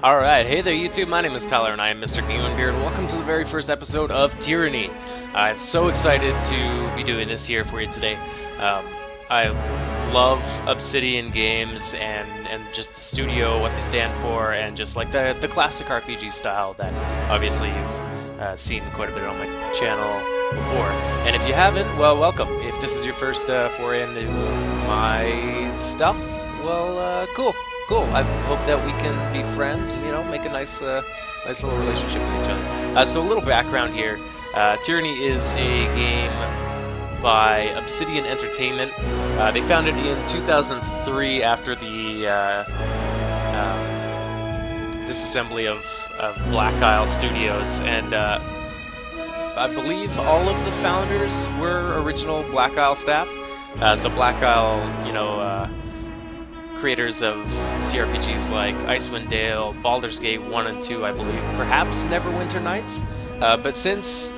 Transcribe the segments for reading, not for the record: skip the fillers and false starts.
Alright, hey there YouTube, my name is Tyler and I am Mr. Game here, and welcome to the very first episode of Tyranny. I'm so excited to be doing this here for you today. I love Obsidian games and just the studio, what they stand for, and just like the classic RPG style that obviously you've seen quite a bit on my channel before. And if you haven't, well, welcome. If this is your first foray into my stuff, well, cool. I hope that we can be friends and, you know, make a nice little relationship with each other. So a little background here. Tyranny is a game by Obsidian Entertainment. They founded in 2003 after the disassembly of Black Isle Studios, and I believe all of the founders were original Black Isle staff. So Black Isle, you know, creators of CRPGs like Icewind Dale, Baldur's Gate 1 and 2, I believe, perhaps Neverwinter Nights. But since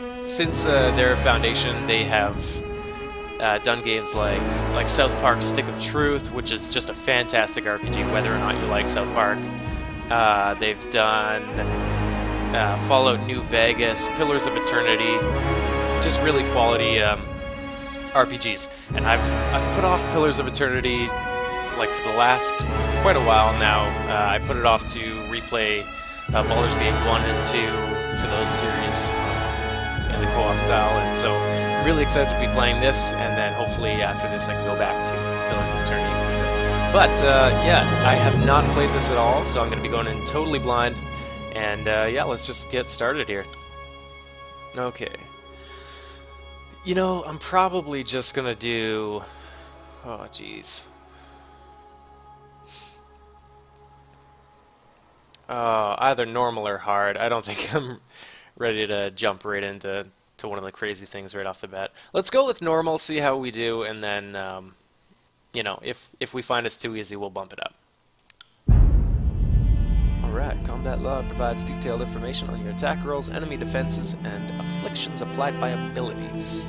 their foundation, they have done games like South Park Stick of Truth, which is just a fantastic RPG, whether or not you like South Park. They've done Fallout New Vegas, Pillars of Eternity, just really quality RPGs. And I've put off Pillars of Eternity like for the last quite a while now. I put it off to replay Baldur's Gate 1 and 2 for those series in the co-op style, and so I'm really excited to be playing this, and then hopefully after this I can go back to Pillars of Eternity. But yeah, I have not played this at all, so I'm going to be going in totally blind, and yeah, let's just get started here. Okay. You know, I'm probably just going to do... oh, jeez. Either normal or hard. I don't think I'm ready to jump right into one of the crazy things right off the bat. Let's go with normal, see how we do, and then, you know, if we find it's too easy, we'll bump it up. Alright, Combat Log provides detailed information on your attack rolls, enemy defenses, and afflictions applied by abilities.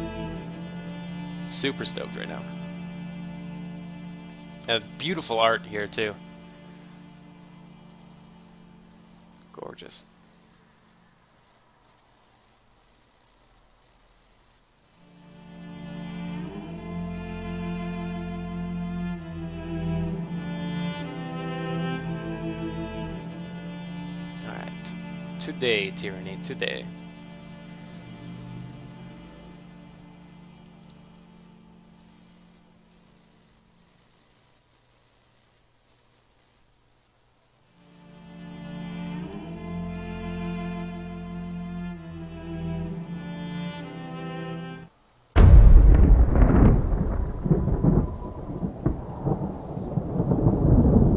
Super stoked right now. And beautiful art here, too. Gorgeous. Alright. Today, Tyranny, today.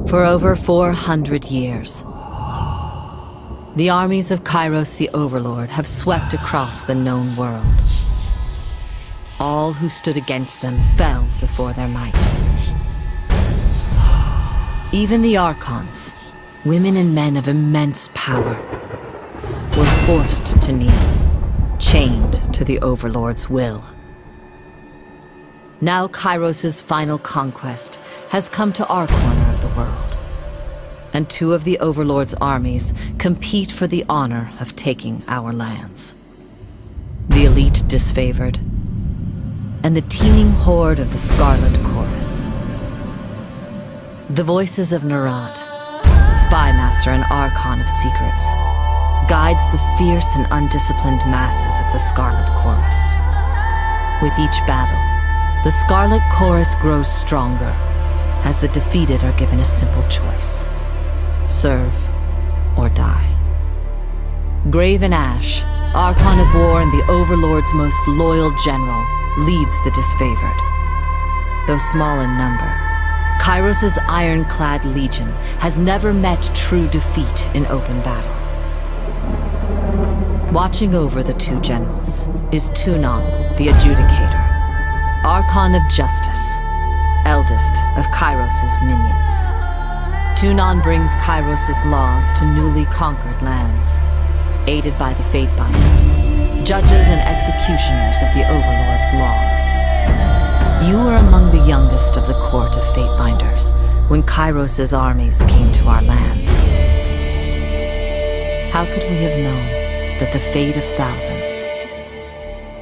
For over 400 years, the armies of Kairos the Overlord have swept across the known world. All who stood against them fell before their might. Even the Archons, women and men of immense power, were forced to kneel, chained to the Overlord's will. Now Kairos' final conquest has come to our corner of the world, and two of the Overlord's armies compete for the honor of taking our lands. The elite disfavored, and the teeming horde of the Scarlet Chorus. The voices of Nerat, spymaster and Archon of secrets, guides the fierce and undisciplined masses of the Scarlet Chorus. With each battle, the Scarlet Chorus grows stronger, as the defeated are given a simple choice: serve or die. Graven Ash, Archon of War and the Overlord's most loyal general, leads the disfavored. Though small in number, Kairos' ironclad legion has never met true defeat in open battle. Watching over the two generals is Tunon, the Adjudicator, Archon of Justice, eldest of Kairos' minions. Tunon brings Kairos' laws to newly conquered lands, aided by the Fatebinders, judges and executioners of the Overlord's laws. You were among the youngest of the court of Fatebinders when Kairos' armies came to our lands. How could we have known that the fate of thousands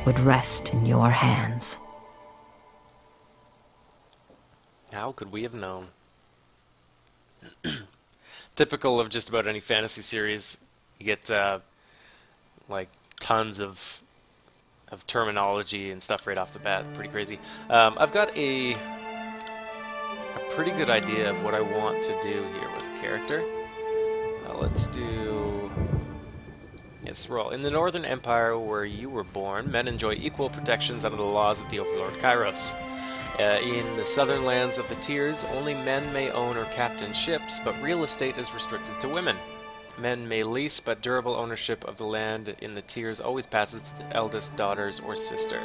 would rest in your hands? How could we have known? Typical of just about any fantasy series, you get like tons of terminology and stuff right off the bat. Pretty crazy. I've got a pretty good idea of what I want to do here with a character. Let's do... Yes, roll. In the Northern Empire where you were born, men enjoy equal protections under the laws of the Overlord Kairos. In the southern lands of the Tiers, only men may own or captain ships, but real estate is restricted to women. Men may lease, but durable ownership of the land in the Tiers always passes to the eldest daughters or sister.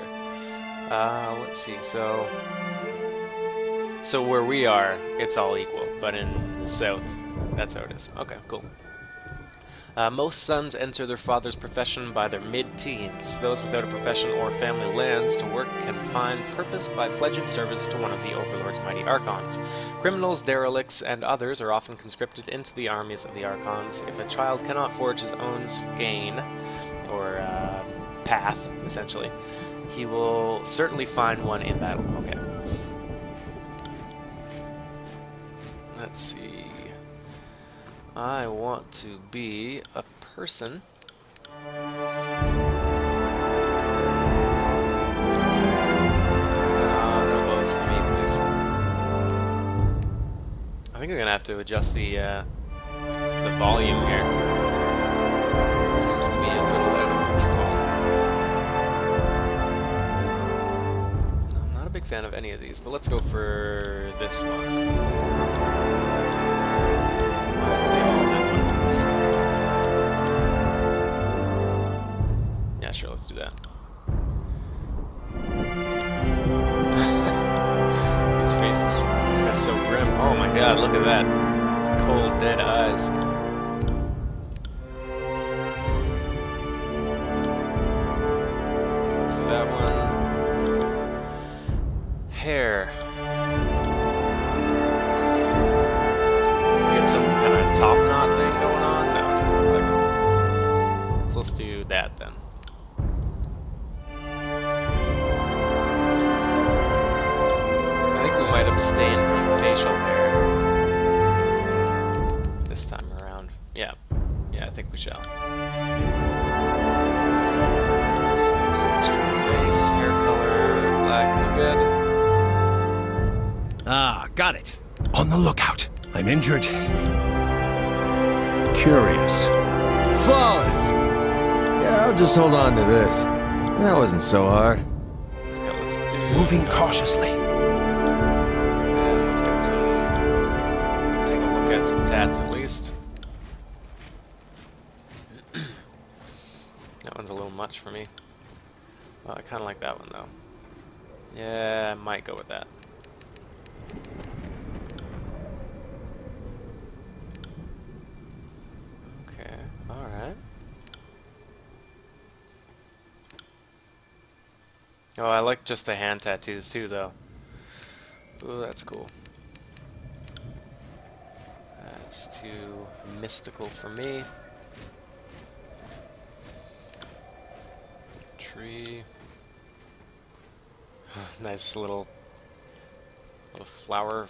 Let's see, so where we are, it's all equal, but in the south, that's how it is. Okay, cool. Most sons enter their father's profession by their mid-teens. Those without a profession or family lands to work can find purpose by pledging service to one of the Overlord's mighty Archons. Criminals, derelicts, and others are often conscripted into the armies of the Archons. If a child cannot forge his own skein, or path, essentially, he will certainly find one in battle. Okay. Let's see. I want to be a person. No bows for me, please. I think I'm gonna have to adjust the volume here. Seems to be a little out of control. I'm not a big fan of any of these, but let's go for this one. Yeah, sure, let's do that. His face is so grim. Oh my god, look at that. His cold, dead eyes. Let's do that one. Hair. Top knot thing going on? No, it doesn't look like it. So let's do that then. I think we might abstain from facial hair this time around. Yeah, I think we shall. It's just the face, hair color, black is good. Ah, got it. On the lookout. I'm injured. Curious. Flawless! Yeah, I'll just hold on to this. That wasn't so hard. Yeah, let's do... Moving cautiously. Let's get some... Take a look at some tats at least. That one's a little much for me. I kind of like that one though. Yeah, I might go with that. Alright. Oh, I like just the hand tattoos too, though. Ooh, that's cool. That's too mystical for me. Tree. Nice little flower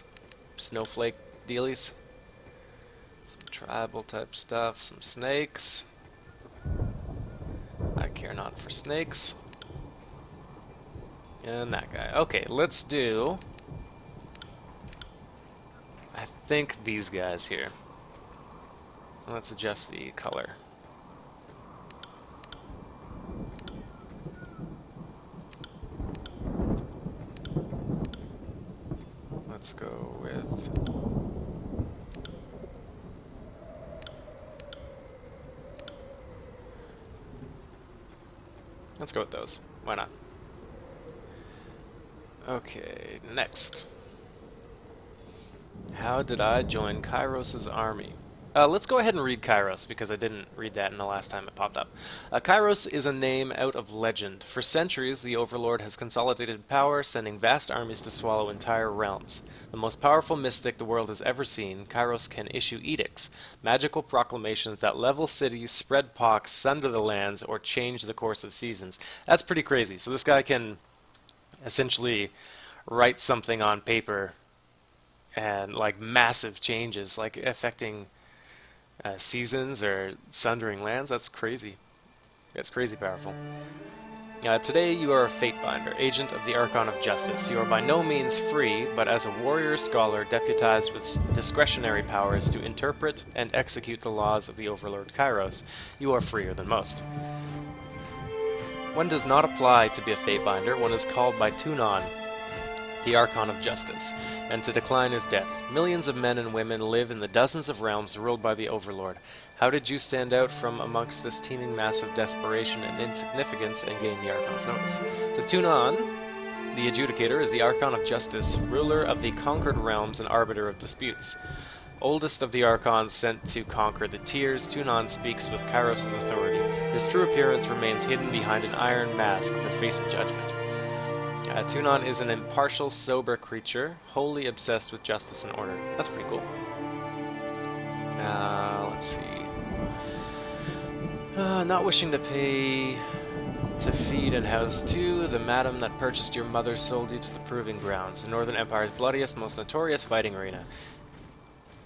snowflake dealies. Some tribal type stuff, some snakes. I care not for snakes. And that guy. Okay, let's do... I think these guys here. Let's adjust the color. Let's go with... Let's go with those. Why not? Okay, next. How did I join Kairos' army? Let's go ahead and read Kairos, because I didn't read that in the last time it popped up. Kairos is a name out of legend. For centuries, the Overlord has consolidated power, sending vast armies to swallow entire realms. The most powerful mystic the world has ever seen, Kairos can issue edicts, magical proclamations that level cities, spread pox, sunder the lands, or change the course of seasons. That's pretty crazy. So this guy can essentially write something on paper and, like, massive changes, like affecting seasons or sundering lands. That's crazy. That's crazy powerful. Today you are a Fatebinder, agent of the Archon of Justice. You are by no means free, but as a warrior scholar deputized with discretionary powers to interpret and execute the laws of the Overlord Kairos, you are freer than most. One does not apply to be a Fatebinder. One is called by Tunon, the Archon of Justice, and to decline is death. Millions of men and women live in the dozens of realms ruled by the Overlord. How did you stand out from amongst this teeming mass of desperation and insignificance and gain the Archon's notice? So Tunon, the Adjudicator, is the Archon of Justice, ruler of the conquered realms and arbiter of disputes. Oldest of the Archons sent to conquer the Tiers, Tunon speaks with Kairos' authority. His true appearance remains hidden behind an iron mask, the face of judgment. Tunon is an impartial, sober creature, wholly obsessed with justice and order. That's pretty cool. Let's see. Not wishing to pay to feed and house two, the madam that purchased your mother sold you to the proving grounds, the Northern Empire's bloodiest, most notorious fighting arena.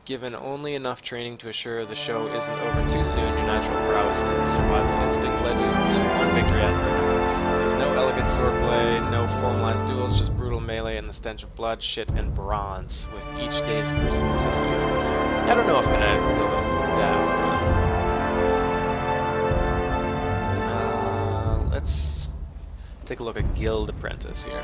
Given only enough training to assure the show isn't over too soon, your natural prowess and survival instinct led you to one victory after another. There's no elegant swordplay, no formalized duels, just brutal melee and the stench of blood, shit, and bronze, with each day's gruesome necessities. I don't know if I'm gonna go with that one. Let's take a look at Guild Apprentice here.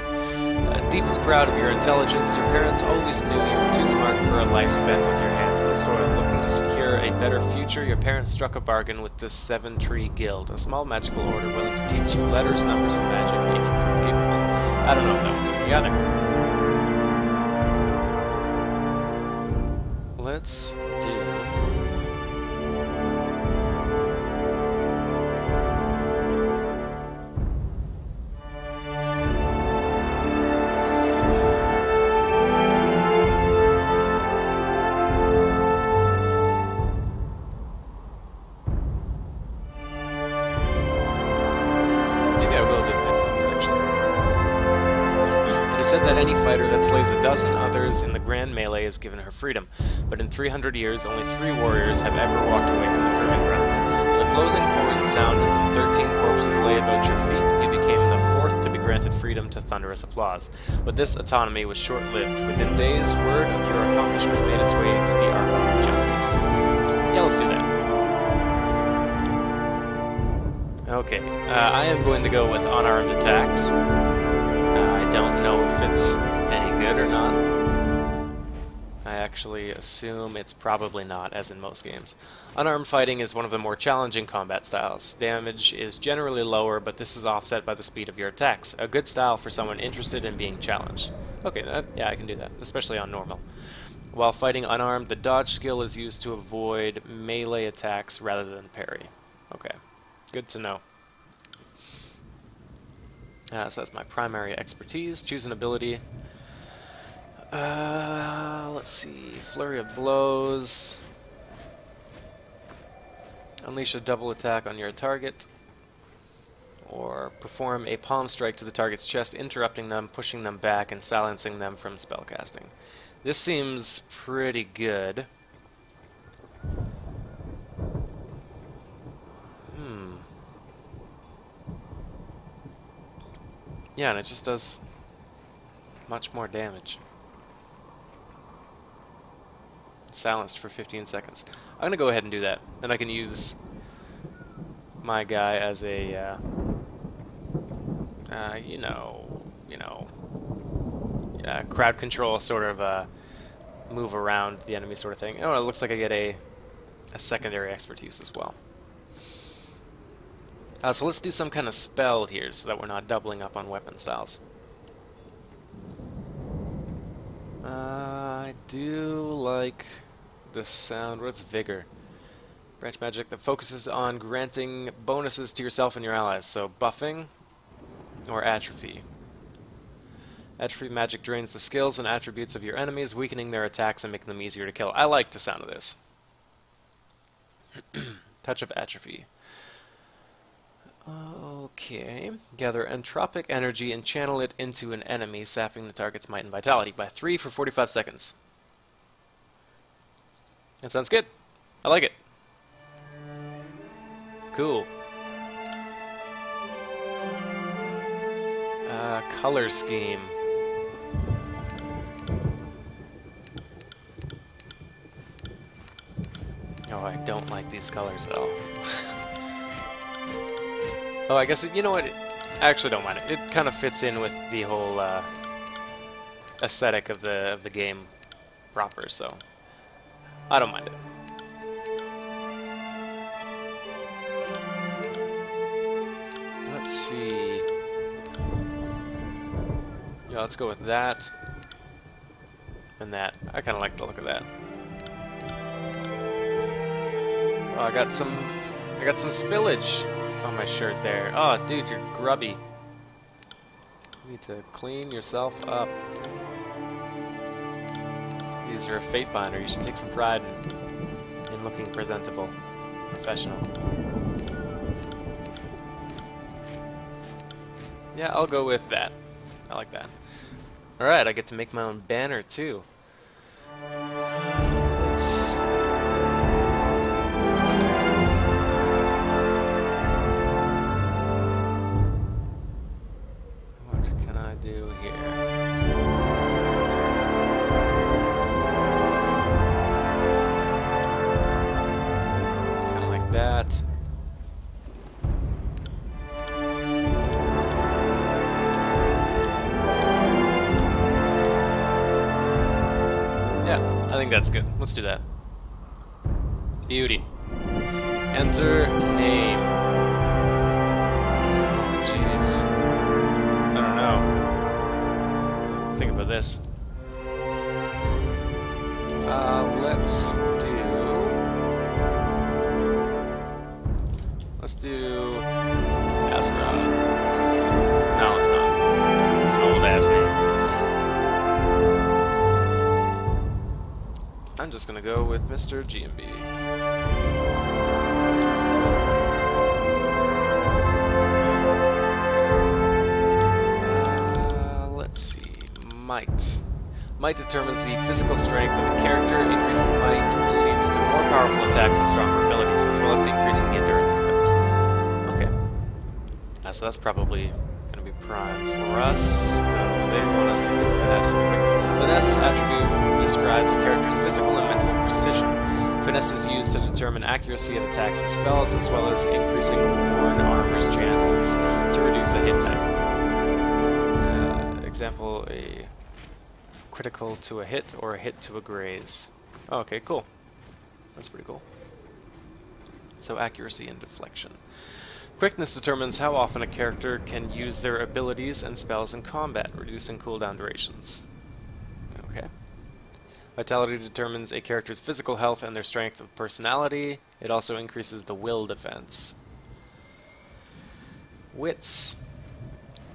Deeply proud of your intelligence, your parents always knew you were too smart for a life spent with your hands in the soil. Looking to secure a better future, your parents struck a bargain with the Seven Tree Guild, a small magical order willing to teach you letters, numbers, and magic if you prove capable. I don't know if that one's for me either. Let's do... that any fighter that slays a dozen others in the grand melee is given her freedom, but in 300 years only 3 warriors have ever walked away from the proving grounds. When the closing horn sounded and 13 corpses lay about your feet, you became the 4th to be granted freedom to thunderous applause. But this autonomy was short-lived. Within days, word of your accomplishment made its way to the Archon of Justice. Yeah, let's do that. Okay, I am going to go with unarmed attacks. I don't know if it's any good or not. I actually assume it's probably not, as in most games. Unarmed fighting is one of the more challenging combat styles. Damage is generally lower, but this is offset by the speed of your attacks. A good style for someone interested in being challenged. Okay, yeah, I can do that, especially on normal. While fighting unarmed, the dodge skill is used to avoid melee attacks rather than parry. Okay, good to know. So that's my primary expertise. Choose an ability. Let's see. Flurry of Blows. Unleash a double attack on your target. Or perform a palm strike to the target's chest, interrupting them, pushing them back, and silencing them from spellcasting. This seems pretty good. Yeah, and it just does much more damage. It's silenced for 15 seconds. I'm going to go ahead and do that. Then I can use my guy as a, crowd control sort of move around the enemy sort of thing. Oh, it looks like I get a secondary expertise as well. So let's do some kind of spell here so that we're not doubling up on weapon styles. I do like the sound. What's Vigor? Branch magic that focuses on granting bonuses to yourself and your allies. So buffing or atrophy. Atrophy magic drains the skills and attributes of your enemies, weakening their attacks and making them easier to kill. I like the sound of this. Touch of atrophy. Okay. Gather entropic energy and channel it into an enemy, sapping the target's might and vitality by 3 for 45 seconds. That sounds good. I like it. Cool. Color scheme. Oh, I don't like these colors at all. Oh, I guess, you know what? I actually don't mind it. It kind of fits in with the whole aesthetic of the game proper, so I don't mind it. Let's see. Yeah, let's go with that and that. I kind of like the look of that. Oh, I got some spillage on my shirt there. Oh, dude, you're grubby. You need to clean yourself up. These are a fate binder. You should take some pride in looking presentable, professional. Yeah, I'll go with that. I like that. Alright, I get to make my own banner too. What can I do here? Kind of like that. I think that's good. Let's do that. Beauty. Enter name. Jeez. I don't know. Think about this. Let's do Asgrad. No, it's not. It's an old ass name. I'm just gonna go with Mr. GMB. Let's see. Might. Might determines the physical strength of a character. Increased might leads to more powerful attacks and stronger abilities, as well as increasing the endurance defense. Okay. So that's probably gonna be prime for us. Though they want us to do finesse and quickness. Finesse attribute describes a character's physical and mental precision. Finesse is used to determine accuracy of attacks and spells, as well as increasing worn armor's chances to reduce a hit type. Example, a critical to a hit or a hit to a graze. Oh, okay, cool. That's pretty cool. So accuracy and deflection. Quickness determines how often a character can use their abilities and spells in combat, reducing cooldown durations. Okay. Vitality determines a character's physical health and their strength of personality. It also increases the will defense. Wits.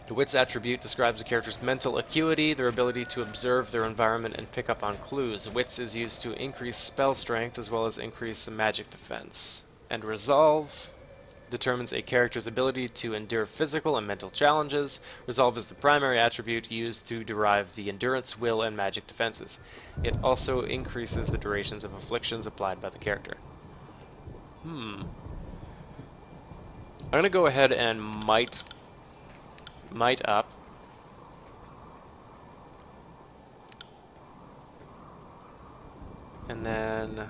The Wits attribute describes a character's mental acuity, their ability to observe their environment and pick up on clues. Wits is used to increase spell strength as well as increase the magic defense. And Resolve determines a character's ability to endure physical and mental challenges. Resolve is the primary attribute used to derive the endurance, will, and magic defenses. It also increases the durations of afflictions applied by the character. I'm going to go ahead and might up. And then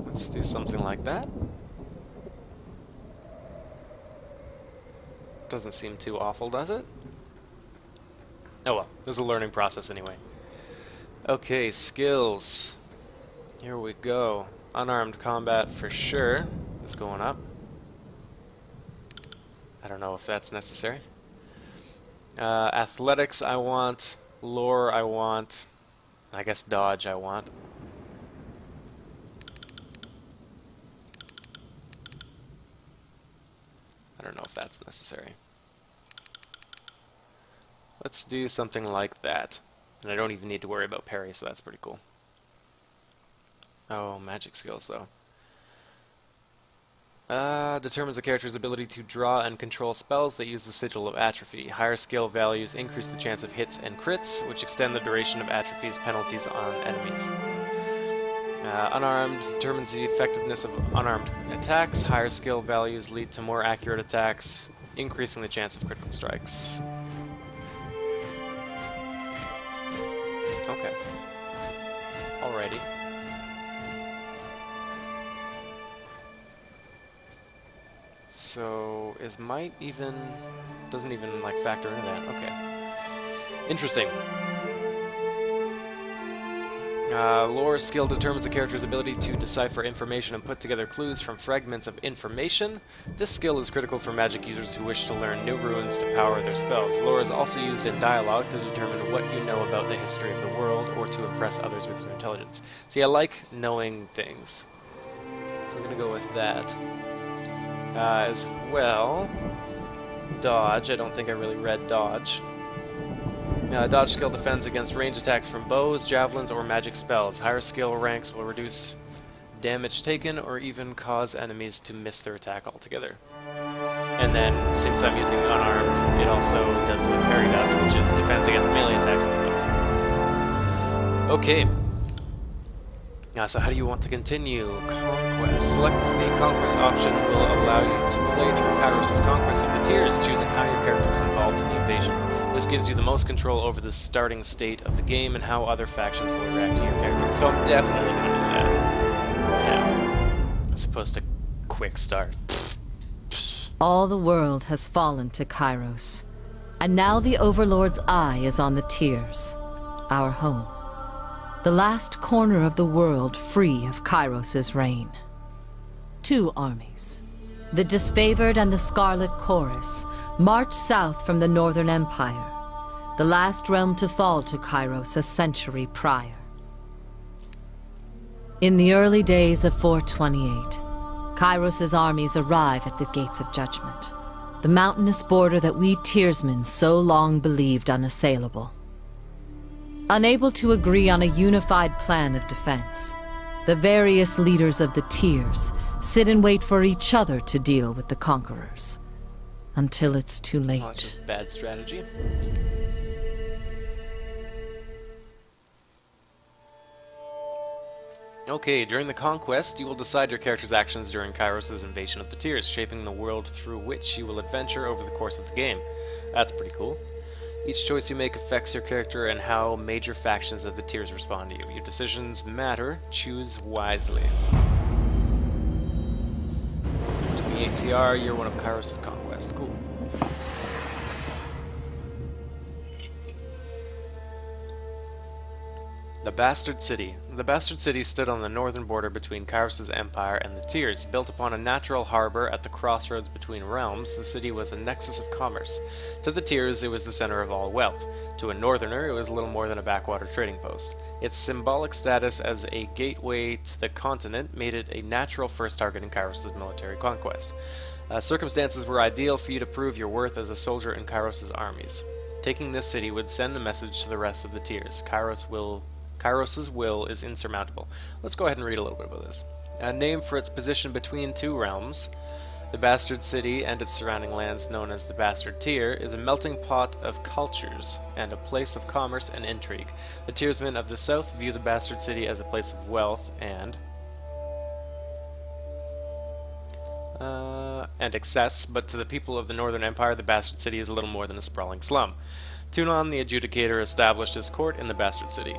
let's do something like that. Doesn't seem too awful, does it? Oh well, this is a learning process anyway. Okay, skills. Here we go. Unarmed combat for sure is going up. I don't know if that's necessary. Athletics I want. Lore I want. I guess dodge I want. I don't know if that's necessary. Let's do something like that. And I don't even need to worry about parry, so that's pretty cool. Oh, magic skills, though. Determines a character's ability to draw and control spells that use the Sigil of Atrophy. Higher skill values increase the chance of hits and crits, which extend the duration of Atrophy's penalties on enemies. Unarmed determines the effectiveness of unarmed attacks. Higher skill values lead to more accurate attacks, increasing the chance of critical strikes. Okay. Alrighty. So, is might even... doesn't even, like, factor into that. Okay. Interesting. Lore skill determines a character's ability to decipher information and put together clues from fragments of information. This skill is critical for magic users who wish to learn new runes to power their spells. Lore is also used in dialogue to determine what you know about the history of the world or to impress others with your intelligence. See, I like knowing things. So I'm going to go with that. As well, dodge. I don't think I really read dodge. Dodge skill defends against range attacks from bows, javelins, or magic spells. Higher skill ranks will reduce damage taken or even cause enemies to miss their attack altogether. And then, since I'm using unarmed, it also does what parry does, which is defense against melee attacks and spells. Okay. So how do you want to continue? Conquest. Select the Conquest option will allow you to play through Kairos' Conquest of the Tiers, choosing how your character is involved in the invasion. This gives you the most control over the starting state of the game and how other factions will react to your character. So I'm definitely going to do that. Yeah. As opposed to quick start. All the world has fallen to Kairos. And now the Overlord's eye is on the Tiers, our home. The last corner of the world free of Kairos' reign. Two armies, the Disfavored and the Scarlet Chorus, marched south from the Northern Empire, the last realm to fall to Kairos a century prior. In the early days of 428, Kairos' armies arrive at the Gates of Judgment, the mountainous border that we Tiersmen so long believed unassailable. Unable to agree on a unified plan of defense, the various leaders of the Tiers sit and wait for each other to deal with the conquerors. Until it's too late. Well, that's just bad strategy. Okay, during the Conquest, you will decide your character's actions during Kairos' invasion of the Tiers, shaping the world through which you will adventure over the course of the game. That's pretty cool. Each choice you make affects your character and how major factions of the Tiers respond to you. Your decisions matter. Choose wisely. 28 TR, you're one of Kairos' Conquest. Cool. The Bastard City. The Bastard City stood on the northern border between Kairos' empire and the Tiers. Built upon a natural harbor at the crossroads between realms, the city was a nexus of commerce. To the Tiers, it was the center of all wealth. To a northerner, it was little more than a backwater trading post. Its symbolic status as a gateway to the continent made it a natural first target in Kairos' military conquest. Circumstances were ideal for you to prove your worth as a soldier in Kairos' armies. Taking this city would send a message to the rest of the Tiers. Kairos' will is insurmountable. Let's go ahead and read a little bit about this. A name for its position between two realms, the Bastard City and its surrounding lands known as the Bastard Tier, is a melting pot of cultures and a place of commerce and intrigue. The Tiersmen of the South view the Bastard City as a place of wealth and excess, but to the people of the Northern Empire, the Bastard City is a little more than a sprawling slum. Tunon, the Adjudicator, established his court in the Bastard City.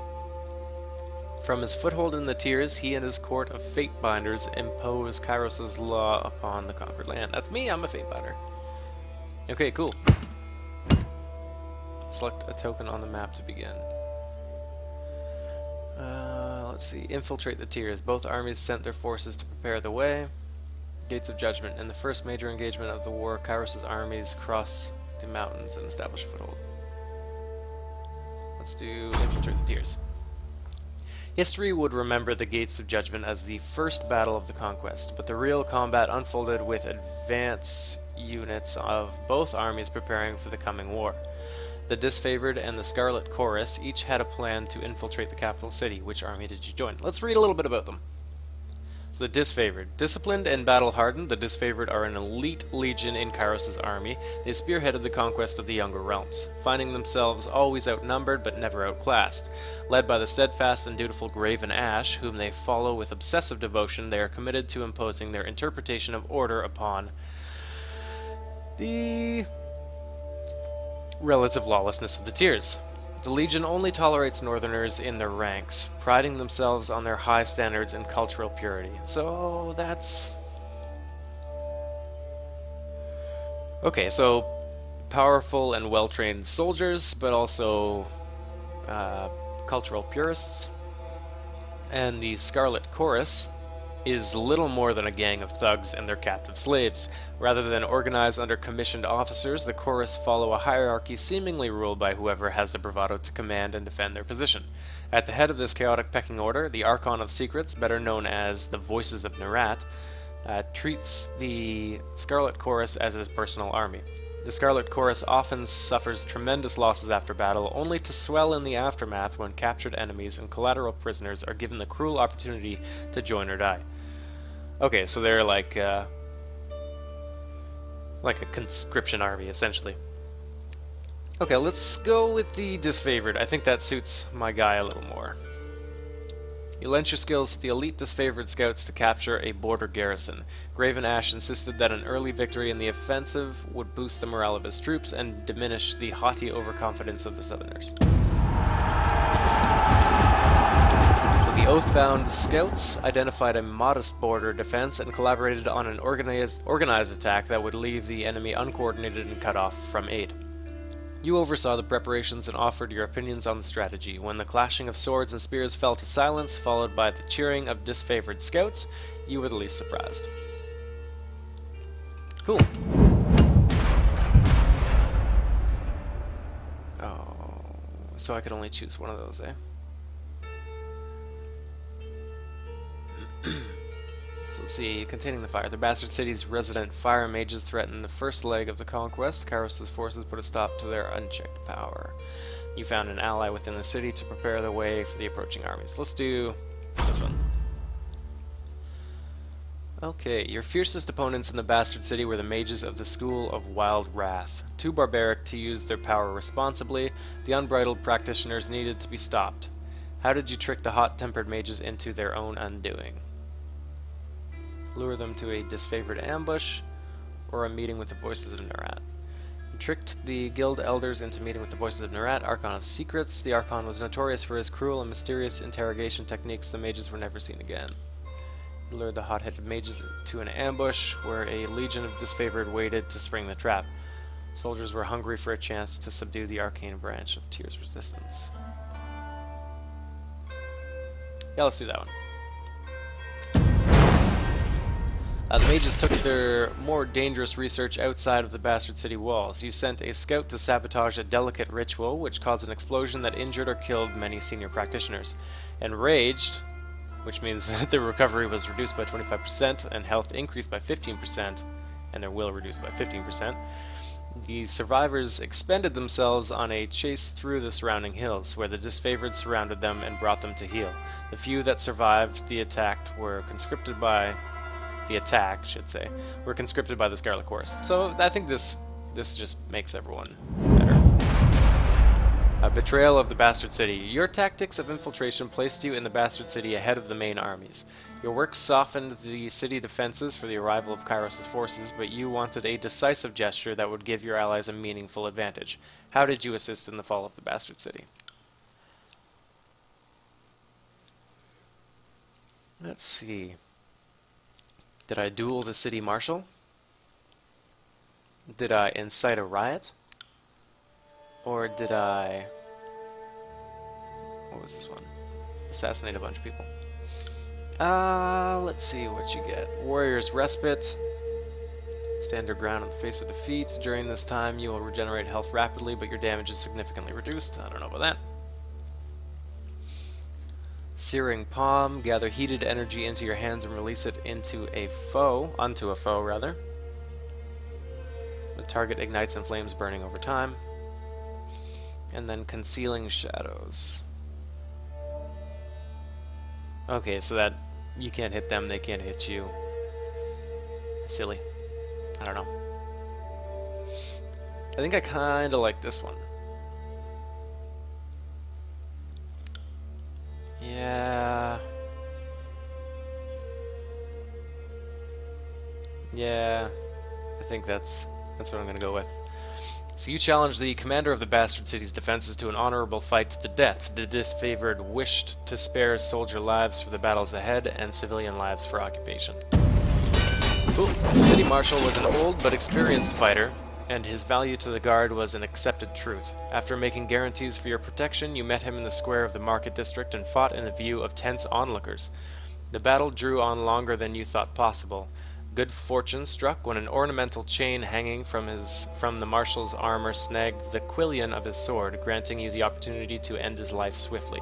From his foothold in the Tiers, he and his court of Fatebinders impose Kairos' law upon the conquered land. That's me, I'm a Fatebinder. Okay, cool. Select a token on the map to begin. Let's see. Infiltrate the Tiers. Both armies sent their forces to prepare the way. Gates of Judgment. In the first major engagement of the war, Kairos' armies cross the mountains and establish a foothold. Let's do Infiltrate the Tiers. History would remember the Gates of Judgment as the first battle of the Conquest, but the real combat unfolded with advance units of both armies preparing for the coming war. The Disfavored and the Scarlet Chorus each had a plan to infiltrate the capital city. Which army did you join? Let's read a little bit about them. So the Disfavored. Disciplined and battle-hardened, the Disfavored are an elite legion in Kairos' army. They spearheaded the conquest of the Younger Realms, finding themselves always outnumbered but never outclassed. Led by the steadfast and dutiful Graven Ash, whom they follow with obsessive devotion, they are committed to imposing their interpretation of order upon the relative lawlessness of the Tiers. The Legion only tolerates Northerners in their ranks, priding themselves on their high standards and cultural purity. So that's... okay, so powerful and well-trained soldiers, but also cultural purists. And the Scarlet Chorus is little more than a gang of thugs and their captive slaves. Rather than organized under commissioned officers, the Chorus follow a hierarchy seemingly ruled by whoever has the bravado to command and defend their position. At the head of this chaotic pecking order, the Archon of Secrets, better known as the Voices of Nerat, treats the Scarlet Chorus as his personal army. The Scarlet Chorus often suffers tremendous losses after battle, only to swell in the aftermath when captured enemies and collateral prisoners are given the cruel opportunity to join or die. Okay, so they're like a conscription army, essentially. Okay, let's go with the Disfavored. I think that suits my guy a little more. You lent your skills to the elite Disfavored scouts to capture a border garrison. Graven Ash insisted that an early victory in the offensive would boost the morale of his troops and diminish the haughty overconfidence of the Southerners. So the Oathbound scouts identified a modest border defense and collaborated on an organized attack that would leave the enemy uncoordinated and cut off from aid. You oversaw the preparations and offered your opinions on the strategy. When the clashing of swords and spears fell to silence, followed by the cheering of Disfavored scouts, you were the least surprised. Cool. Oh, so I could only choose one of those, eh? Let's see, containing the fire. The Bastard City's resident fire mages threatened the first leg of the conquest. Kairos' forces put a stop to their unchecked power. You found an ally within the city to prepare the way for the approaching armies. Let's do this one. Okay, your fiercest opponents in the Bastard City were the mages of the School of Wild Wrath. Too barbaric to use their power responsibly, the unbridled practitioners needed to be stopped. How did you trick the hot-tempered mages into their own undoing? Lure them to a disfavored ambush, or a meeting with the Voices of Nerat. You tricked the guild elders into meeting with the Voices of Nerat, Archon of Secrets. The Archon was notorious for his cruel and mysterious interrogation techniques. The mages were never seen again. You lured the hot-headed mages to an ambush, where a legion of disfavored waited to spring the trap. Soldiers were hungry for a chance to subdue the arcane branch of Tyr's resistance. Yeah, let's do that one. The mages took their more dangerous research outside of the Bastard City walls. You sent a scout to sabotage a delicate ritual, which caused an explosion that injured or killed many senior practitioners. Enraged, which means that their recovery was reduced by 25% and health increased by 15%, and their will reduced by 15%, the survivors expended themselves on a chase through the surrounding hills, where the disfavored surrounded them and brought them to heel. The few that survived the attack were conscripted by were conscripted by the Scarlet Chorus. So I think this just makes everyone better. A betrayal of the Bastard City. Your tactics of infiltration placed you in the Bastard City ahead of the main armies. Your work softened the city defenses for the arrival of Kairos' forces, but you wanted a decisive gesture that would give your allies a meaningful advantage. How did you assist in the fall of the Bastard City? Let's see. Did I duel the city marshal? Did I incite a riot? Or did I... what was this one? Assassinate a bunch of people. Let's see what you get. Warrior's Respite. Stand your ground on the face of defeat. During this time, you will regenerate health rapidly, but your damage is significantly reduced. I don't know about that. Searing Palm. Gather heated energy into your hands and release it onto a foe. The target ignites in flames, burning over time. And then Concealing Shadows. Okay, so that you can't hit them, they can't hit you. Silly. I don't know. I think I kinda like this one. Yeah. Yeah. I think that's what I'm gonna go with. So you challenge the commander of the Bastard City's defenses to an honorable fight to the death. The disfavored wished to spare soldier lives for the battles ahead and civilian lives for occupation. Ooh. The city marshal was an old but experienced fighter, and his value to the guard was an accepted truth. After making guarantees for your protection, you met him in the square of the market district and fought in a view of tense onlookers. The battle drew on longer than you thought possible. Good fortune struck when an ornamental chain hanging from the marshal's armor snagged the quillion of his sword, granting you the opportunity to end his life swiftly.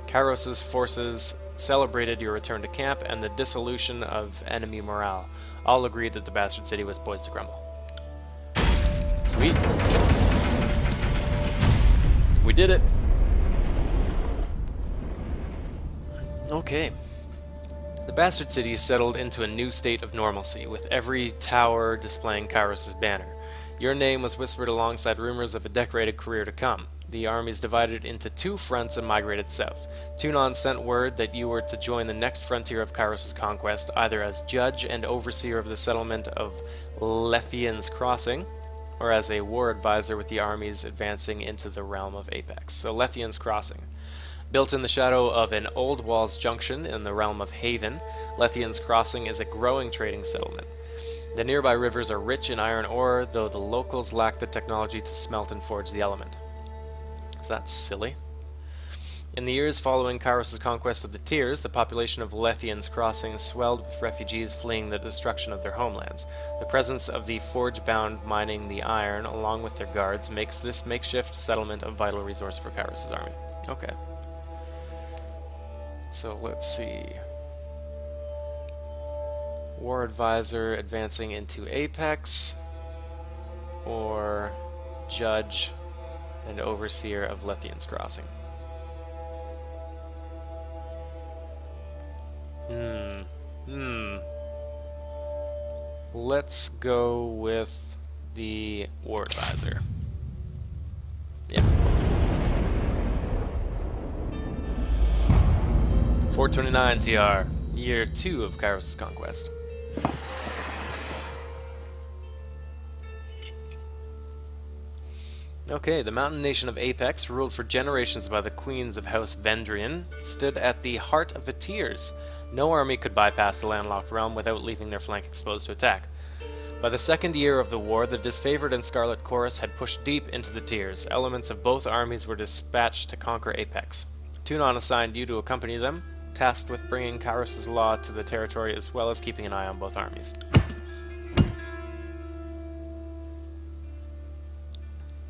Kairos's forces celebrated your return to camp and the dissolution of enemy morale. All agreed that the Bastard City was poised to crumble. Sweet. We did it. Okay. The Bastard City settled into a new state of normalcy, with every tower displaying Kairos' banner. Your name was whispered alongside rumors of a decorated career to come. The armies divided into two fronts and migrated south. Tunon sent word that you were to join the next frontier of Kairos' conquest, either as judge and overseer of the settlement of Lethian's Crossing, or as a war advisor with the armies advancing into the realm of Apex. So Lethian's Crossing. Built in the shadow of an old wall's junction in the realm of Haven, Lethian's Crossing is a growing trading settlement. The nearby rivers are rich in iron ore, though the locals lack the technology to smelt and forge the element. So that's silly. In the years following Kairos' conquest of the Tiers, the population of Lethian's Crossing swelled with refugees fleeing the destruction of their homelands. The presence of the forge-bound mining the iron, along with their guards, makes this makeshift settlement a vital resource for Kairos' army. Okay. So let's see. War Advisor advancing into Apex, or Judge and Overseer of Lethian's Crossing. Let's go with the War Advisor. Yeah. 429 TR, year 2 of Kairos' conquest. Okay, the mountain nation of Apex, ruled for generations by the queens of House Vendrian, stood at the heart of the Tiers. No army could bypass the landlocked realm without leaving their flank exposed to attack. By the second year of the war, the disfavored and Scarlet Chorus had pushed deep into the Tiers. Elements of both armies were dispatched to conquer Apex. Tunon assigned you to accompany them, tasked with bringing Kairos' law to the territory as well as keeping an eye on both armies.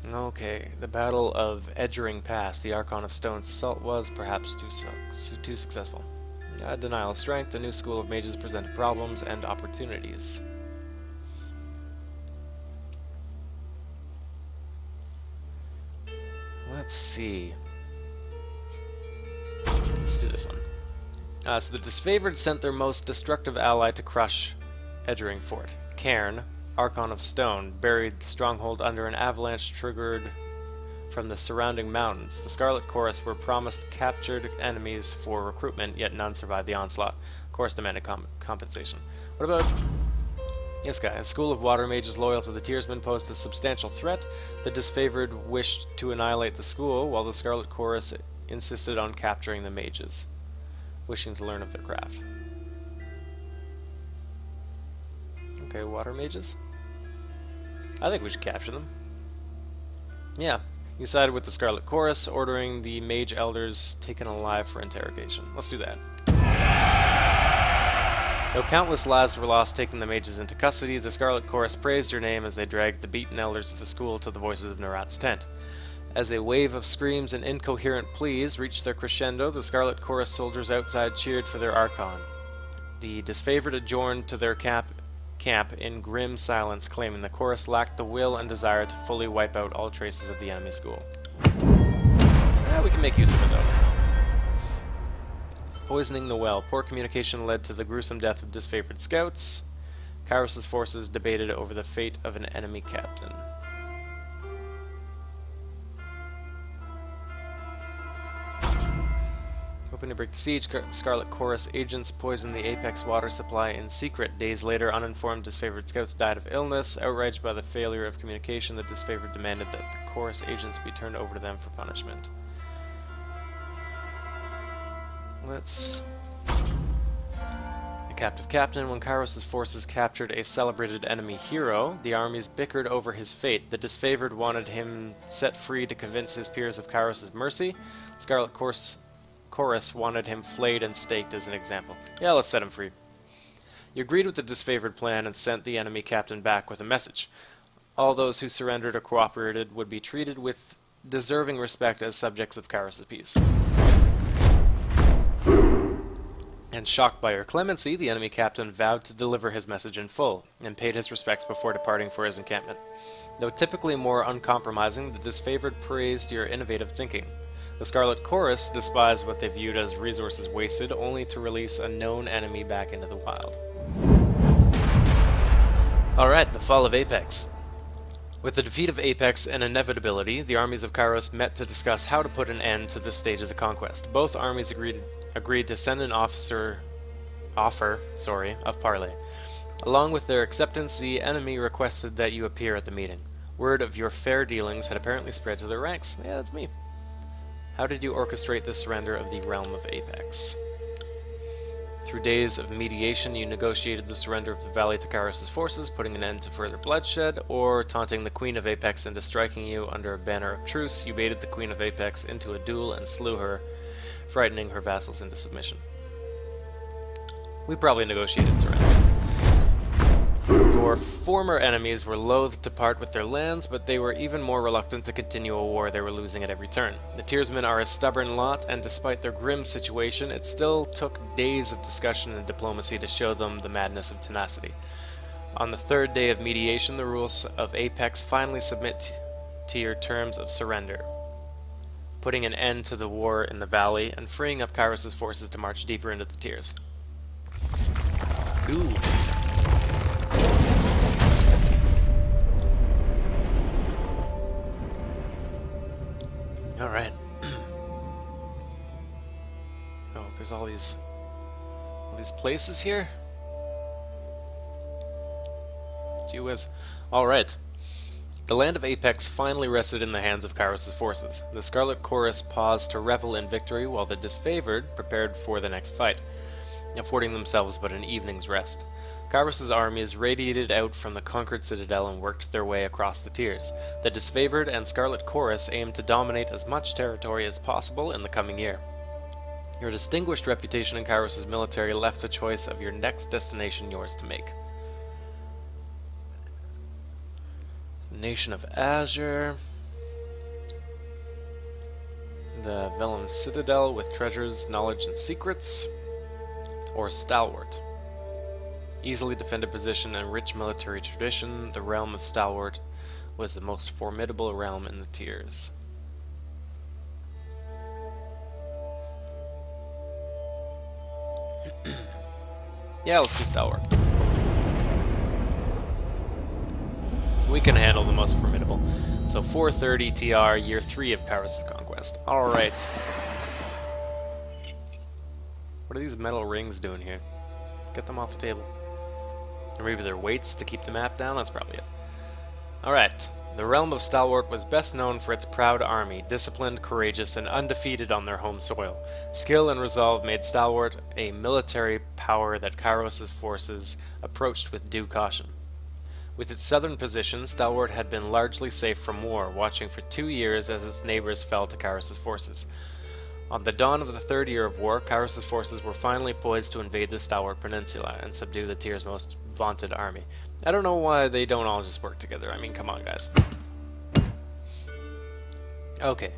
Okay, the Battle of Edgering Pass, the Archon of Stone's assault was perhaps too successful. Denial of strength, the new school of mages presented problems and opportunities. Let's see. Let's do this one. So the disfavored sent their most destructive ally to crush Edgering Fort. Cairn, Archon of Stone, buried the stronghold under an avalanche triggered from the surrounding mountains. The Scarlet Chorus were promised captured enemies for recruitment, yet none survived the onslaught. Chorus demanded compensation. What about this guy? A school of water mages loyal to the Tiersmen posed a substantial threat. The disfavored wished to annihilate the school, while the Scarlet Chorus insisted on capturing the mages, wishing to learn of their craft. Okay, water mages? I think we should capture them. Yeah, he sided with the Scarlet Chorus, ordering the mage elders taken alive for interrogation. Let's do that. Though countless lives were lost taking the mages into custody, the Scarlet Chorus praised your name as they dragged the beaten elders of the school to the voices of Narat's tent. As a wave of screams and incoherent pleas reached their crescendo, the Scarlet Chorus soldiers outside cheered for their Archon. The disfavored adjourned to their camp in grim silence, claiming the chorus lacked the will and desire to fully wipe out all traces of the enemy school. Yeah, we can make use of it, though. Poisoning the well. Poor communication led to the gruesome death of disfavored scouts. Kairos' forces debated over the fate of an enemy captain. Hoping to break the siege, Scarlet Chorus agents poisoned the Apex water supply in secret. Days later, uninformed disfavored scouts died of illness. Outraged by the failure of communication, the disfavored demanded that the Chorus agents be turned over to them for punishment. Let's... A captive captain. When Kairos' forces captured a celebrated enemy hero, the armies bickered over his fate. The disfavored wanted him set free to convince his peers of Kairos' mercy. Scarlet Chorus wanted him flayed and staked as an example. Yeah, let's set him free. You agreed with the disfavored plan and sent the enemy captain back with a message. All those who surrendered or cooperated would be treated with deserving respect as subjects of Kairos' peace. And shocked by your clemency, the enemy captain vowed to deliver his message in full, and paid his respects before departing for his encampment. Though typically more uncompromising, the disfavored praised your innovative thinking. The Scarlet Chorus despised what they viewed as resources wasted, only to release a known enemy back into the wild. Alright, the fall of Apex. With the defeat of Apex an inevitability, the armies of Kairos met to discuss how to put an end to this stage of the conquest. Both armies agreed to send an offer of parley. Along with their acceptance, the enemy requested that you appear at the meeting. Word of your fair dealings had apparently spread to their ranks. Yeah, that's me. How did you orchestrate the surrender of the realm of Apex? Through days of mediation, you negotiated the surrender of the valley to Kairos' forces, putting an end to further bloodshed, or taunting the Queen of Apex into striking you under a banner of truce, you baited the Queen of Apex into a duel and slew her, frightening her vassals into submission. We probably negotiated surrender. Your former enemies were loath to part with their lands, but they were even more reluctant to continue a war they were losing at every turn. The Tearsmen are a stubborn lot, and despite their grim situation, it still took days of discussion and diplomacy to show them the madness of tenacity. On the third day of mediation, the rules of Apex finally submit to your terms of surrender, putting an end to the war in the valley and freeing up Kairos' forces to march deeper into the tiers. Ooh. Alright. Oh, there's all these places here? Gee whiz. Alright. The land of Apex finally rested in the hands of Kairos' forces. The Scarlet Chorus paused to revel in victory, while the disfavored prepared for the next fight, affording themselves but an evening's rest. Kairos' armies radiated out from the conquered citadel and worked their way across the tiers. The disfavored and Scarlet Chorus aimed to dominate as much territory as possible in the coming year. Your distinguished reputation in Kairos' military left the choice of your next destination yours to make. Nation of Azure, the Vellum Citadel with treasures, knowledge, and secrets, or Stalwart. Easily defended position and rich military tradition, the realm of Stalwart was the most formidable realm in the tiers. Yeah, let's do Stalwart. We can handle the most formidable. So 430 TR, year 3 of Kairos' Conquest. Alright. What are these metal rings doing here? Get them off the table. Or maybe they're weights to keep the map down? That's probably it. Alright. The realm of Stalwart was best known for its proud army, disciplined, courageous, and undefeated on their home soil. Skill and resolve made Stalwart a military power that Kairos' forces approached with due caution. With its southern position, Stalwart had been largely safe from war, watching for 2 years as its neighbors fell to Kairos' forces. On the dawn of the third year of war, Kairos' forces were finally poised to invade the Stalwart Peninsula and subdue the tier's most vaunted army. I don't know why they don't all just work together. I mean, come on, guys. Okay.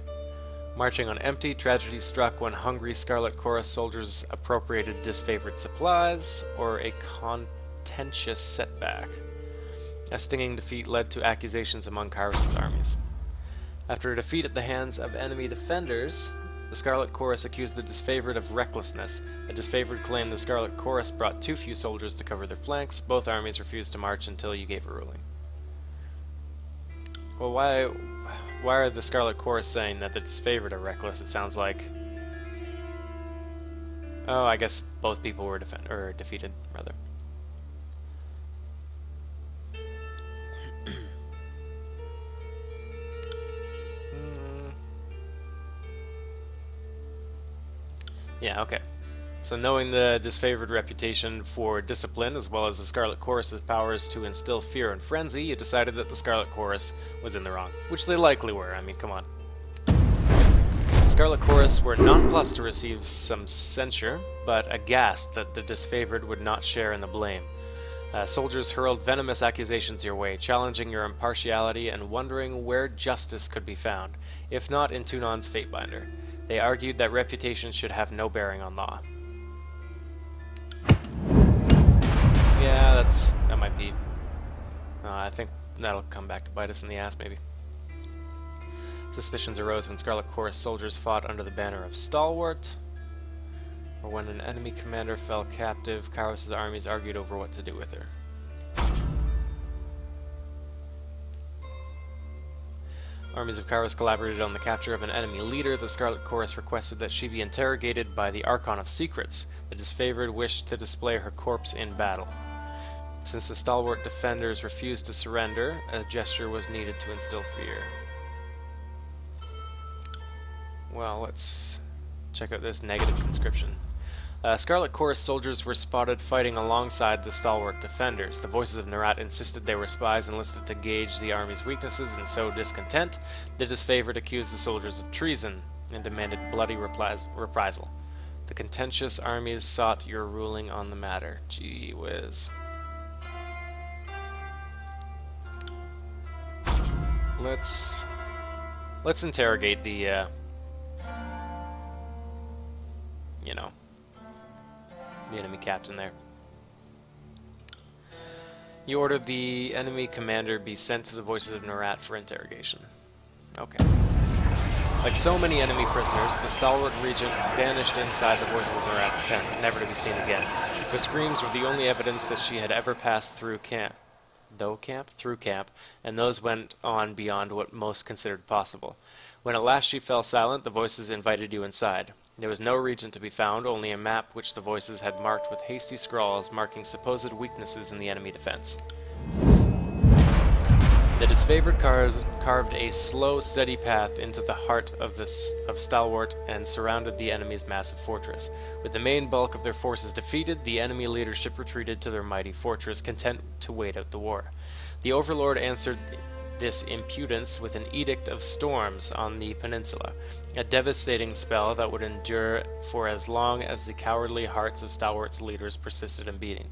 Marching on empty, tragedy struck when hungry Scarlet Chorus soldiers appropriated disfavored supplies, or a contentious setback. A stinging defeat led to accusations among Kyrus' armies. After a defeat at the hands of enemy defenders, the Scarlet Chorus accused the disfavored of recklessness. The disfavored claimed the Scarlet Chorus brought too few soldiers to cover their flanks. Both armies refused to march until you gave a ruling. Well, why are the Scarlet Chorus saying that the disfavored are reckless? It sounds like... Oh, I guess both people were defeated, rather. Yeah, okay. So knowing the disfavored reputation for discipline, as well as the Scarlet Chorus's powers to instill fear and frenzy, you decided that the Scarlet Chorus was in the wrong. Which they likely were, I mean, come on. The Scarlet Chorus were nonplussed to receive some censure, but aghast that the disfavored would not share in the blame. Soldiers hurled venomous accusations your way, challenging your impartiality and wondering where justice could be found, if not in Tunon's Fatebinder. They argued that reputation should have no bearing on law. Yeah, that might be... I think that'll come back to bite us in the ass, maybe. Suspicions arose when Scarlet Chorus soldiers fought under the banner of Stalwart, or when an enemy commander fell captive, Kyrus' armies argued over what to do with her. Armies of Kyrus collaborated on the capture of an enemy leader. The Scarlet Chorus requested that she be interrogated by the Archon of Secrets. The disfavored wished to display her corpse in battle. Since the stalwart defenders refused to surrender, a gesture was needed to instill fear. Well, let's check out this negative conscription. Scarlet Chorus soldiers were spotted fighting alongside the stalwart defenders. The voices of Nerat insisted they were spies enlisted to gauge the army's weaknesses and sow discontent. The disfavored accused the soldiers of treason and demanded bloody reprisal. The contentious armies sought your ruling on the matter. Gee whiz. Let's interrogate the, you know, the enemy captain there. You ordered the enemy commander be sent to the voices of Nerat for interrogation. Okay. Like so many enemy prisoners, the stalwart regent vanished inside the voices of Nerat's tent, never to be seen again. Her screams were the only evidence that she had ever passed through camp. Through camp, and those went on beyond what most considered possible. When at last she fell silent, the voices invited you inside. There was no regent to be found, only a map which the voices had marked with hasty scrawls marking supposed weaknesses in the enemy defense. The disfavored carved a slow, steady path into the heart of Stalwart and surrounded the enemy's massive fortress. With the main bulk of their forces defeated, the enemy leadership retreated to their mighty fortress, content to wait out the war. The Overlord answered this impudence with an Edict of Storms on the peninsula, a devastating spell that would endure for as long as the cowardly hearts of Stalwart's leaders persisted in beating.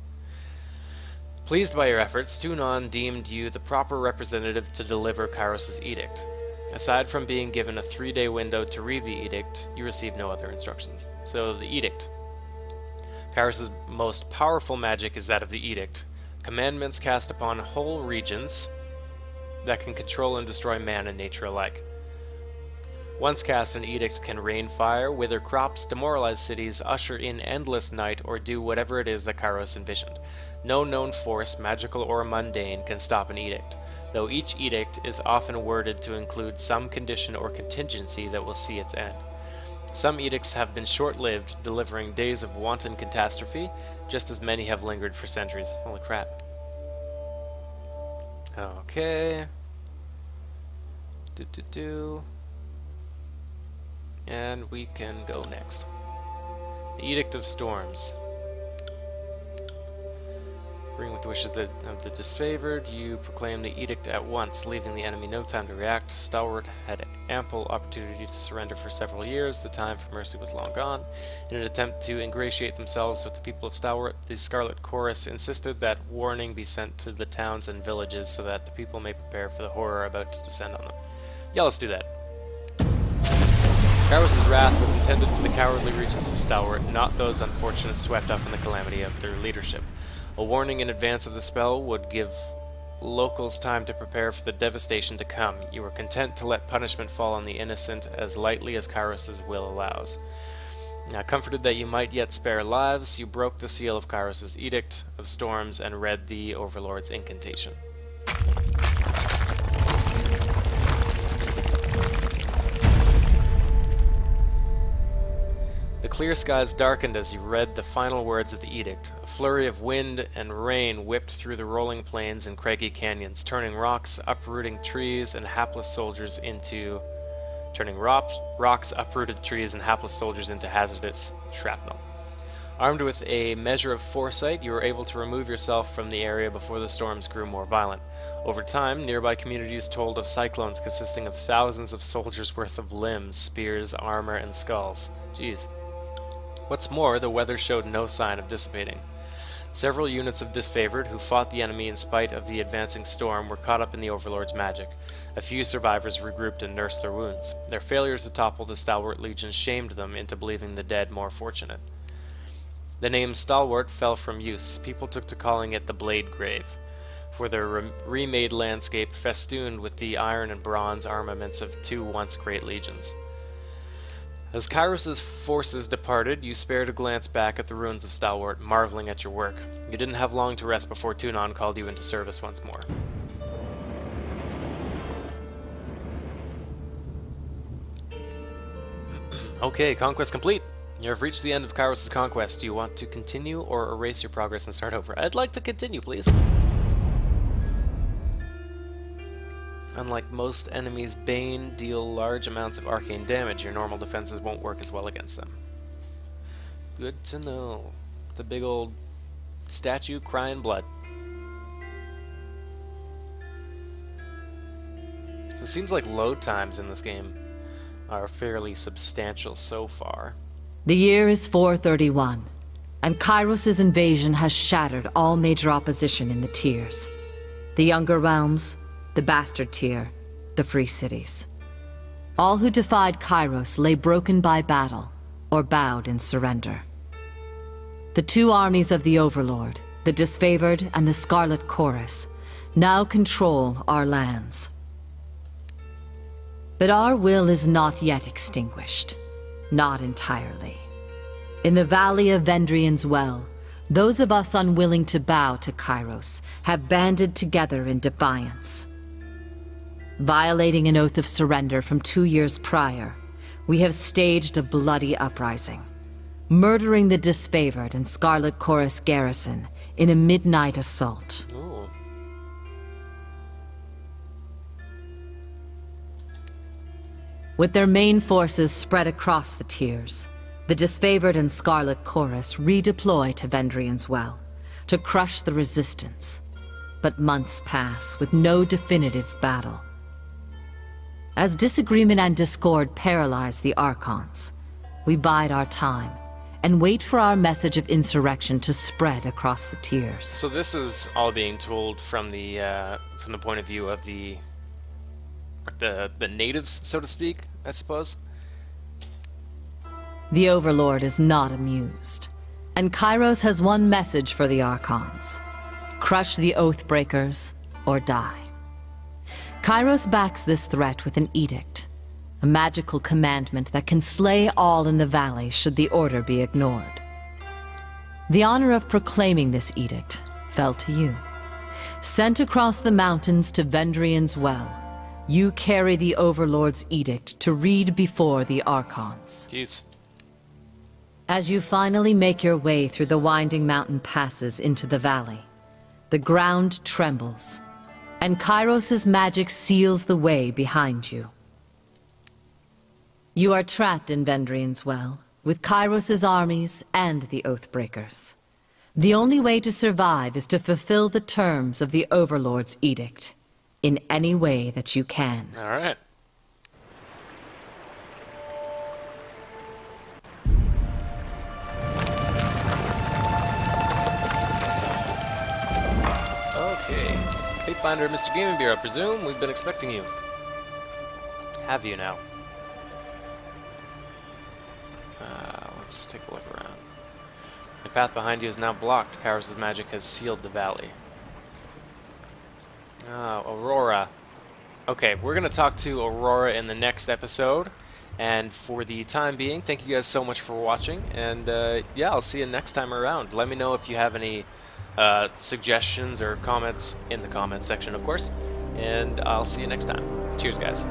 Pleased by your efforts, Tunon deemed you the proper representative to deliver Kyros's edict. Aside from being given a 3-day window to read the edict, you received no other instructions. So, the edict. Kyros's most powerful magic is that of the edict. Commandments cast upon whole regions that can control and destroy man and nature alike. Once cast, an edict can rain fire, wither crops, demoralize cities, usher in endless night, or do whatever it is that Kairos envisioned. No known force, magical or mundane, can stop an edict, though each edict is often worded to include some condition or contingency that will see its end. Some edicts have been short-lived, delivering days of wanton catastrophe, just as many have lingered for centuries. Holy crap. Okay. And we can go next. The Edict of Storms. Agreeing with the wishes of the disfavored, you proclaim the edict at once, leaving the enemy no time to react. Stalwart had ample opportunity to surrender for several years. The time for mercy was long gone. In an attempt to ingratiate themselves with the people of Stalwart, the Scarlet Chorus insisted that warning be sent to the towns and villages so that the people may prepare for the horror about to descend on them. Yeah, let's do that. Kairos' wrath was intended for the cowardly regents of Stalwart, not those unfortunate swept up in the calamity of their leadership. A warning in advance of the spell would give locals time to prepare for the devastation to come. You were content to let punishment fall on the innocent as lightly as Kairos' will allows. Now, comforted that you might yet spare lives, you broke the seal of Kairos' Edict of Storms and read the Overlord's incantation. The clear skies darkened as you read the final words of the edict. A flurry of wind and rain whipped through the rolling plains and craggy canyons, turning rocks, uprooted trees, and hapless soldiers into hazardous shrapnel. Armed with a measure of foresight, you were able to remove yourself from the area before the storms grew more violent. Over time, nearby communities told of cyclones consisting of thousands of soldiers' worth of limbs, spears, armor, and skulls. Jeez. What's more, the weather showed no sign of dissipating. Several units of disfavored, who fought the enemy in spite of the advancing storm, were caught up in the Overlord's magic. A few survivors regrouped and nursed their wounds. Their failure to topple the Stalwart Legion shamed them into believing the dead more fortunate. The name Stalwart fell from use. People took to calling it the Blade Grave, for their remade landscape festooned with the iron and bronze armaments of two once great legions. As Kairos' forces departed, you spared a glance back at the ruins of Stalwart, marveling at your work. You didn't have long to rest before Tunon called you into service once more. Okay, conquest complete. You have reached the end of Kairos' conquest. Do you want to continue or erase your progress and start over? I'd like to continue, please. Unlike most enemies, Bane deal large amounts of arcane damage. Your normal defenses won't work as well against them. Good to know. It's a big old statue crying blood. So it seems like load times in this game are fairly substantial so far. The year is 431, and Kairos' invasion has shattered all major opposition in the tiers. The Younger Realms, the Bastard Tier, the Free Cities. All who defied Kairos lay broken by battle, or bowed in surrender. The two armies of the Overlord, the Disfavored and the Scarlet Chorus, now control our lands. But our will is not yet extinguished. Not entirely. In the Valley of Vendrian's Well, those of us unwilling to bow to Kairos have banded together in defiance. Violating an oath of surrender from 2 years prior, we have staged a bloody uprising, murdering the Disfavored and Scarlet Chorus garrison in a midnight assault. Ooh. With their main forces spread across the tiers, the Disfavored and Scarlet Chorus redeploy to Vendrian's Well to crush the resistance. But months pass with no definitive battle. As disagreement and discord paralyze the Archons, we bide our time and wait for our message of insurrection to spread across the tiers. So this is all being told from the point of view of the natives, so to speak, I suppose. The Overlord is not amused, and Kairos has one message for the Archons: crush the Oathbreakers or die. Kairos backs this threat with an edict, a magical commandment that can slay all in the valley should the order be ignored. The honor of proclaiming this edict fell to you. Sent across the mountains to Vendrian's Well, you carry the Overlord's edict to read before the Archons. Jeez. As you finally make your way through the winding mountain passes into the valley, the ground trembles, and Kairos' magic seals the way behind you. You are trapped in Vendrian's Well, with Kairos' armies and the Oathbreakers. The only way to survive is to fulfill the terms of the Overlord's edict, in any way that you can. All right. Okay. Fatefinder, Mr. Gaming Beer, I presume we've been expecting you. Have you now? Let's take a look around. The path behind you is now blocked. Kairos' magic has sealed the valley. Oh, Aurora. Okay, we're going to talk to Aurora in the next episode. And for the time being, thank you guys so much for watching. And yeah, I'll see you next time around. Let me know if you have any suggestions or comments in the comments section, of course. And I'll see you next time. Cheers, guys.